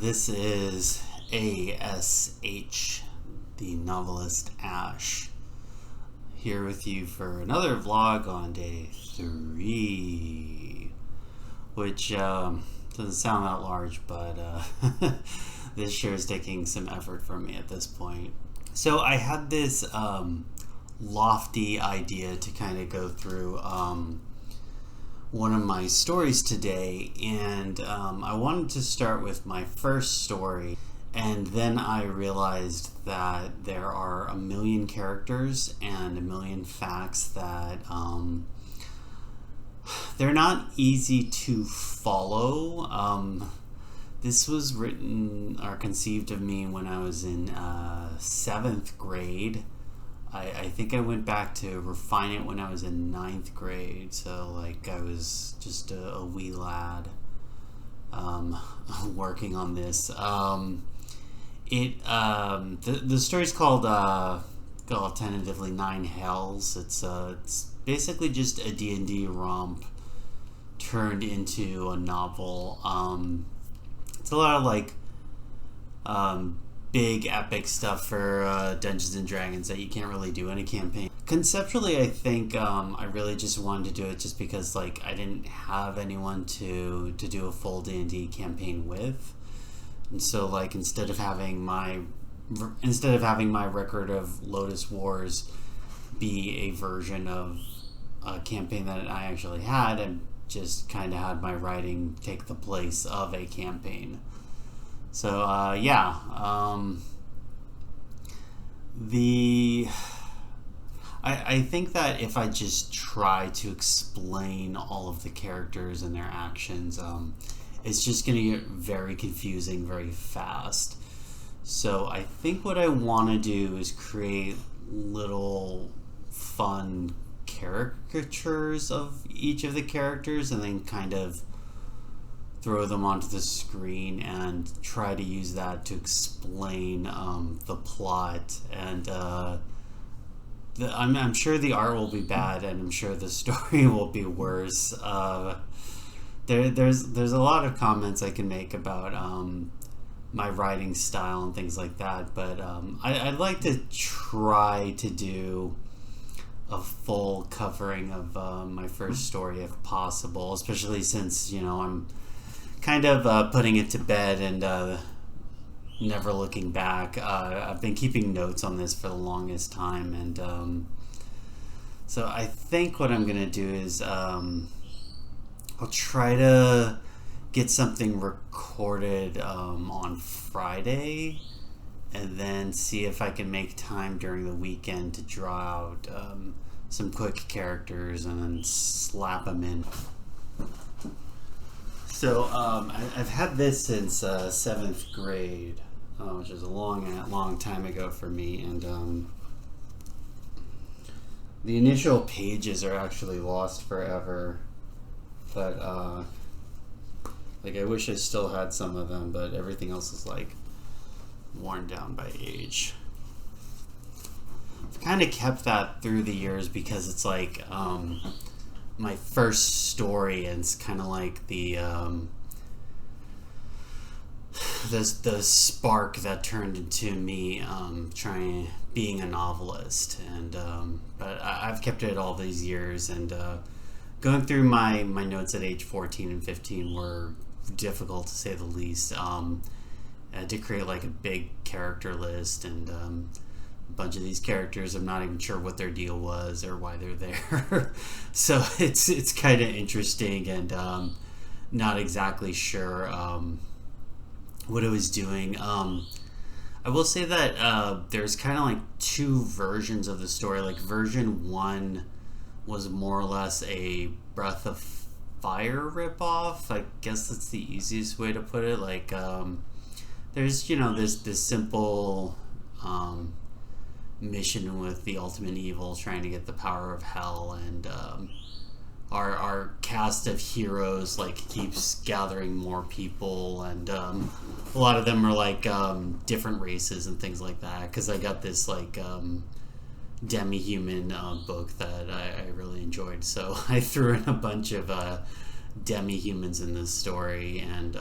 This is ASH, the novelist Ash, here with you for another vlog on day 3, which doesn't sound that large, but this sure is taking some effort from me at this point. So I had this lofty idea to kind of go through one of my stories today, and I wanted to start with my first story, and then I realized that there are a million characters and a million facts that they're not easy to follow. This was written or conceived of me when I was in 7th grade. I think I went back to refine it when I was in 9th grade, so like I was just a wee lad working on this. The story's called tentatively Nine Hells. It's basically just a D&D romp turned into a novel. It's a lot of like big epic stuff for Dungeons and Dragons that you can't really do in a campaign. Conceptually, I think I really just wanted to do it just because like I didn't have anyone to do a full D&D campaign with, and so like instead of having my record of Lotus Wars be a version of a campaign that I actually had, and just kind of had my writing take the place of a campaign. So I think that if I just try to explain all of the characters and their actions, it's just going to get very confusing very fast. So I think what I want to do is create little fun caricatures of each of the characters and then kind of throw them onto the screen and try to use that to explain the plot. And I'm sure the art will be bad, and I'm sure the story will be worse. There's a lot of comments I can make about my writing style and things like that, but I'd like to try to do a full covering of my first story if possible, especially since, I'm kind of putting it to bed and never looking back. I've been keeping notes on this for the longest time, and so I think what I'm gonna do is I'll try to get something recorded on Friday, and then see if I can make time during the weekend to draw out some quick characters and then slap them in. So I've had this since 7th grade, which is a long time ago for me, and the initial pages are actually lost forever, but like I wish I still had some of them, but everything else is like worn down by age. I've kind of kept that through the years because it's like my first story, and it's kind of like the spark that turned into me being a novelist. And but I've kept it all these years, and going through my notes at age 14 and 15 were difficult to say the least. I had to create like a big character list, and a bunch of these characters I'm not even sure what their deal was or why they're there. So it's kind of interesting, and not exactly sure what it was doing. I will say that there's kind of like two versions of the story. Like version 1 was more or less a Breath of Fire ripoff. I guess that's the easiest way to put it. Like there's this simple mission with the ultimate evil trying to get the power of hell, and our cast of heroes like keeps gathering more people, and a lot of them are like different races and things like that, because I got this like demi-human book that I really enjoyed, so I threw in a bunch of demi-humans in this story, and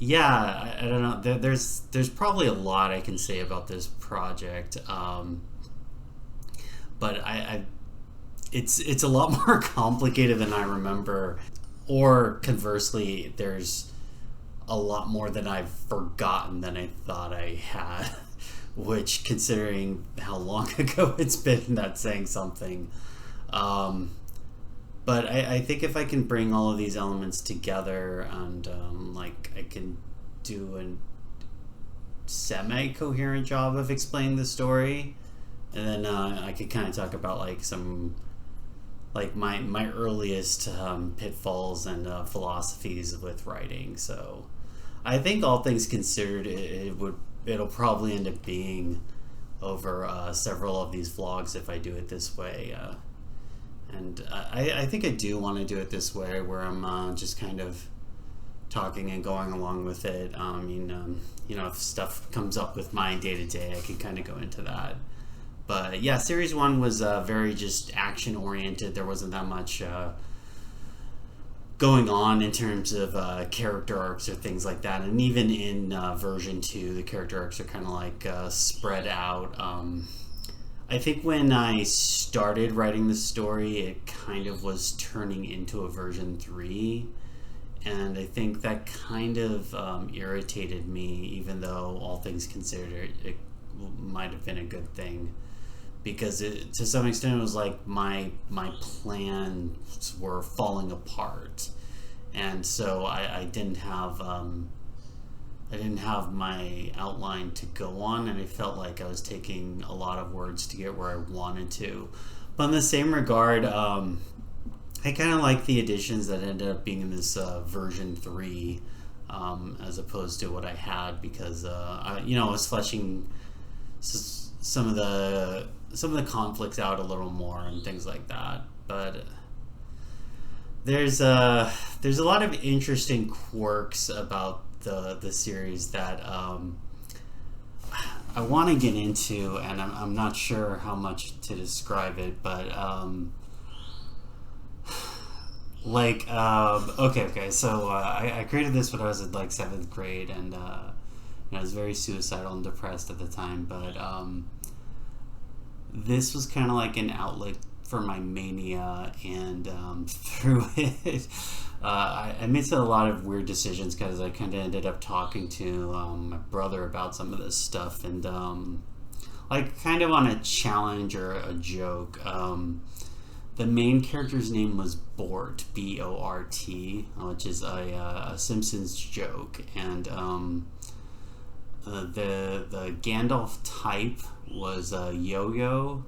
I don't know. There's probably a lot I can say about this project, but it's a lot more complicated than I remember, or conversely, there's a lot more than I've forgotten than I thought I had. Which, considering how long ago it's been, that's saying something. But I think if I can bring all of these elements together and like I can do a semi-coherent job of explaining the story, and then I could kind of talk about like some like my earliest pitfalls and philosophies with writing. So I think all things considered, it'll probably end up being over several of these vlogs if I do it this way. And I think I do want to do it this way, where I'm just kind of talking and going along with it. If stuff comes up with my day-to-day, I can kind of go into that. But yeah, series 1 was very just action-oriented. There wasn't that much going on in terms of character arcs or things like that. And even in version 2, the character arcs are kind of like spread out. I think when I started writing the story, it kind of was turning into a version 3, and I think that kind of irritated me, even though all things considered, it might have been a good thing, because to some extent it was like my plans were falling apart, and so I didn't have my outline to go on, and I felt like I was taking a lot of words to get where I wanted to. But in the same regard, I kind of like the additions that ended up being in this version 3, as opposed to what I had, because I was fleshing some of the conflicts out a little more and things like that. But there's a lot of interesting quirks about the series that I want to get into, and I'm not sure how much to describe it, but okay, so I created this when I was in like 7th grade, and I was very suicidal and depressed at the time, but this was kind of like an outlet for my mania, and through it I made a lot of weird decisions, because I kind of ended up talking to my brother about some of this stuff, and like kind of on a challenge or a joke. The main character's name was Bort, B-O-R-T, which is a Simpsons joke, and the Gandalf type was Yo-Yo,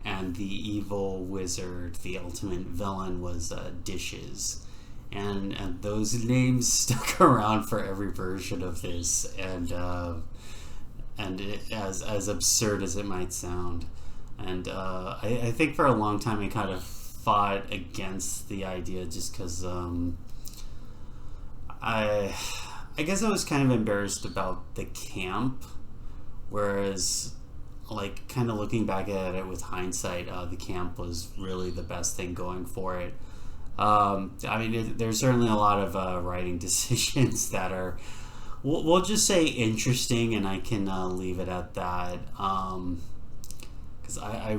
and the evil wizard, the ultimate villain, was Dishes. And those names stuck around for every version of this, and as absurd as it might sound. And I think for a long time I kind of fought against the idea, just because I guess I was kind of embarrassed about the camp, whereas like kind of looking back at it with hindsight, the camp was really the best thing going for it. There's certainly a lot of writing decisions that are, we'll just say, interesting, and I can leave it at that. Because I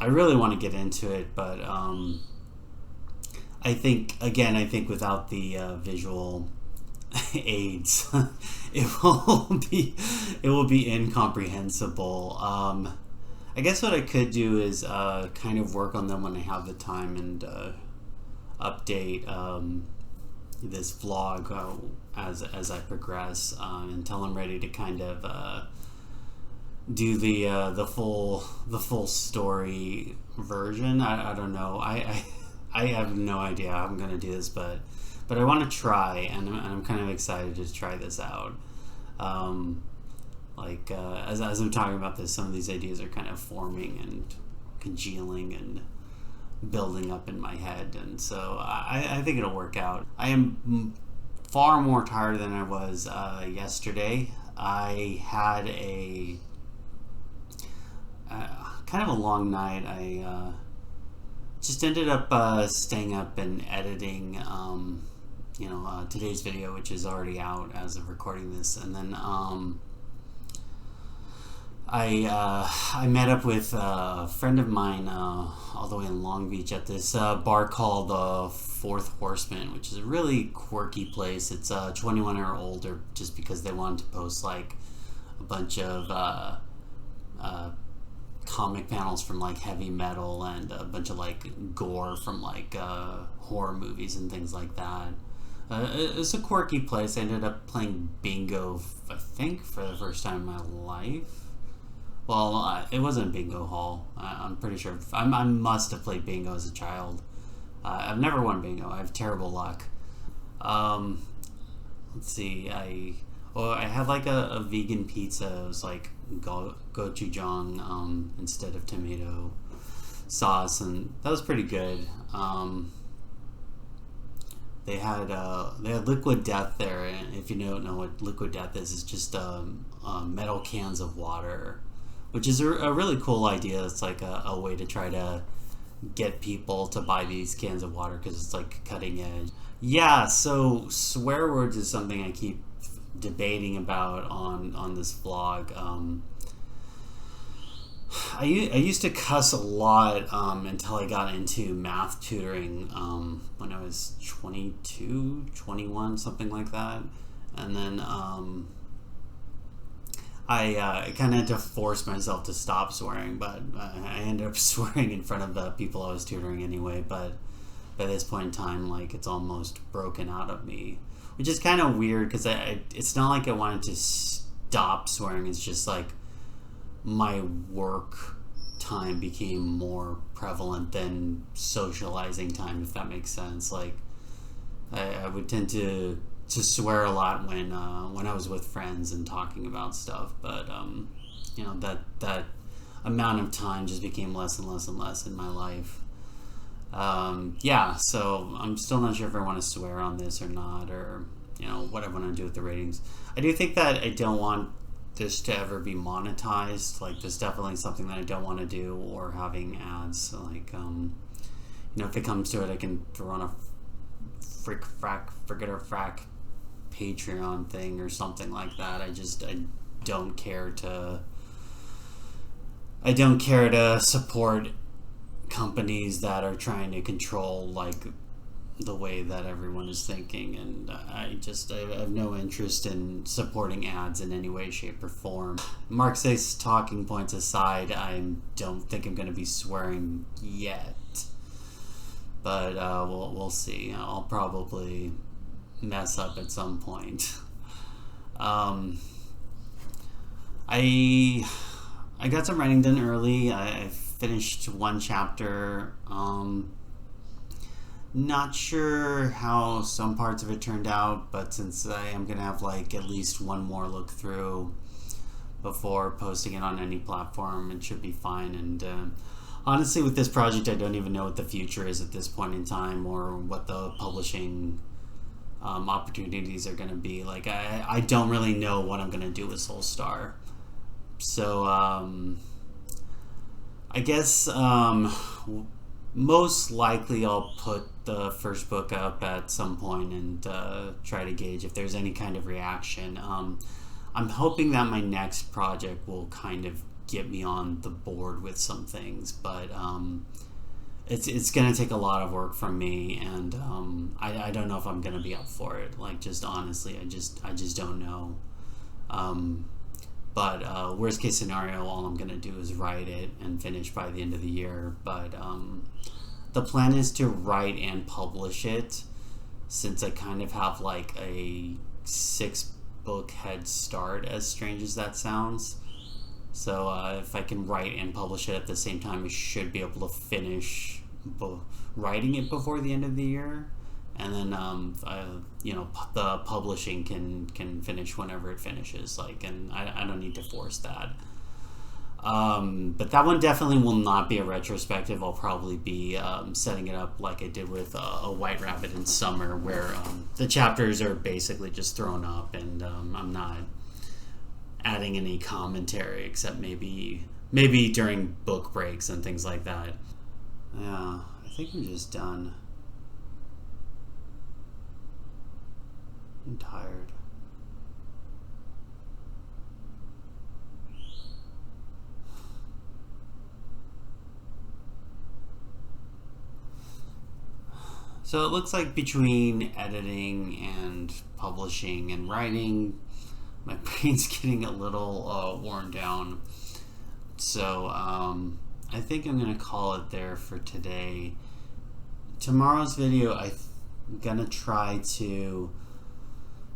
really want to get into it, but I think without the visual aids, it will be incomprehensible. I guess what I could do is kind of work on them when I have the time, and update this vlog as I progress, until I'm ready to kind of do the full story version. I don't know. I have no idea how I'm gonna do this, but I want to try, and I'm kind of excited to try this out. As I'm talking about this, some of these ideas are kind of forming and congealing and building up in my head, and so I think it'll work out. I am far more tired than I was yesterday. I had a kind of a long night. I just ended up staying up and editing today's video, which is already out as of recording this. And then I met up with a friend of mine all the way in Long Beach at this bar called the Fourth Horseman, which is a really quirky place. It's 21 or older, just because they wanted to post like a bunch of comic panels from like heavy metal and a bunch of like gore from like horror movies and things like that. It's a quirky place. I ended up playing bingo, I think, for the first time in my life. Well, it wasn't a bingo hall. I'm pretty sure. I must have played bingo as a child. I've never won bingo. I have terrible luck. Let's see. I had like a vegan pizza. It was like gochujang instead of tomato sauce, and that was pretty good. They had Liquid Death there, and if you don't know what Liquid Death is, it's just metal cans of water, which is a really cool idea. It's like a way to try to get people to buy these cans of water because it's like cutting edge. Yeah, so swear words is something I keep debating about on this vlog. I used to cuss a lot until I got into math tutoring when I was 22, 21, something like that. And then I kind of had to force myself to stop swearing, but I ended up swearing in front of the people I was tutoring anyway. But by this point in time, like, it's almost broken out of me, which is kind of weird because it's not like I wanted to stop swearing. It's just like my work time became more prevalent than socializing time, if that makes sense. Like, I would tend to swear a lot when I was with friends and talking about stuff, but that amount of time just became less and less and less in my life. So I'm still not sure if I want to swear on this or not, or what I want to do with the ratings. I do think that I don't want this to ever be monetized. Like, there's definitely something that I don't want to do, or having ads. So, like, if it comes to it, I can throw on a frack Patreon thing or something like that. I don't care to support companies that are trying to control like the way that everyone is thinking, and I have no interest in supporting ads in any way, shape, or form. Marxist talking points aside, I don't think I'm going to be swearing yet, but we'll see. I'll probably mess up at some point. I got some writing done early. I finished one chapter. Not sure how some parts of it turned out, but since I am gonna have like at least one more look through before posting it on any platform, it should be fine. And honestly, with this project, I don't even know what the future is at this point in time, or what the publishing opportunities are going to be. Like, I don't really know what I'm going to do with Soulstar. So I guess most likely I'll put the first book up at some point and try to gauge if there's any kind of reaction. I'm hoping that my next project will kind of get me on the board with some things, but it's going to take a lot of work from me, and I don't know if I'm going to be up for it. Like, just honestly, I just don't know. But worst case scenario, all I'm going to do is write it and finish by the end of the year. But the plan is to write and publish it, since I kind of have like a 6-book head start, as strange as that sounds. So if I can write and publish it at the same time, I should be able to finish writing it before the end of the year, and then the publishing can finish whenever it finishes. Like, and I don't need to force that. But that one definitely will not be a retrospective. I'll probably be setting it up like I did with a White Rabbit in Summer, where the chapters are basically just thrown up, and I'm not adding any commentary, except maybe during book breaks and things like that. Yeah, I think I'm just done. I'm tired. So it looks like between editing and publishing and writing, my brain's getting a little worn down. So I think I'm going to call it there for today. Tomorrow's video, I'm going to try to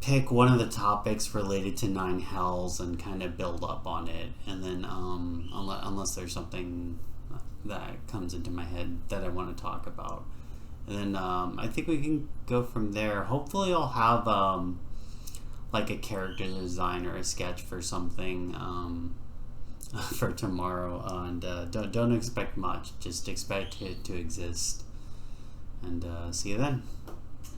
pick one of the topics related to Nine Hells and kind of build up on it. And then unless there's something that comes into my head that I want to talk about. And then I think we can go from there. Hopefully I'll have like a character design or a sketch for something for tomorrow. And don't expect much. Just expect it to exist. And see you then.